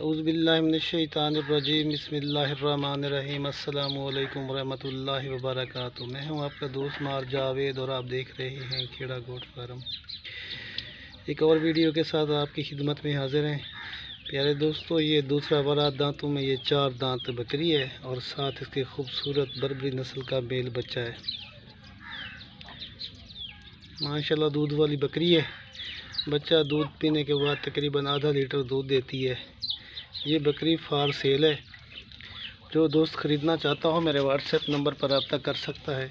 औज़ुबिल्लाहिमिनश्शैतानिर्रजीम बिस्मिल्लाहिर्रहमानिर्रहीम अस्सलामु अलैकुम रहमतुल्लाहि व बरकातुहू। मैं हूं आपका दोस्त मार जावेद और आप देख रहे हैं खेड़ा गोट फार्म। एक और वीडियो के साथ आपकी खिदमत में हाजिर हैं। प्यारे दोस्तों, ये दूसरा वरात दांतों में ये 4 दांत बकरी है और साथ इसके खूबसूरत बर्बरी नस्ल का मेल बच्चा है। माशाल्लाह दूध वाली बकरी है। बच्चा दूध पीने के बाद तकरीबन आधा लीटर दूध देती है। ये बकरी फार सेल है। जो दोस्त ख़रीदना चाहता हो मेरे व्हाट्सएप नंबर पर रब्ता कर सकता है।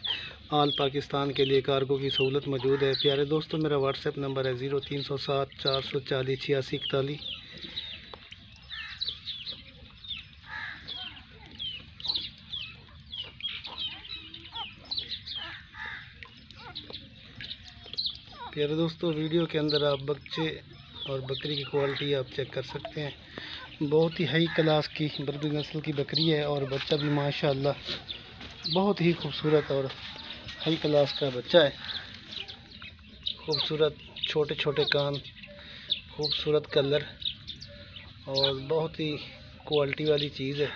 आल पाकिस्तान के लिए कार्गो की सहूलत मौजूद है। प्यारे दोस्तों, मेरा व्हाट्सएप नंबर है 0307 440 8641। प्यारे दोस्तों, वीडियो के अंदर आप बच्चे और बकरी की क्वालिटी आप चेक कर सकते हैं। बहुत ही हाई क्लास की बर्बरी नस्ल की बकरी है और बच्चा भी माशाअल्लाह बहुत ही खूबसूरत और हाई क्लास का बच्चा है। खूबसूरत छोटे छोटे कान, खूबसूरत कलर और बहुत ही क्वालिटी वाली चीज़ है।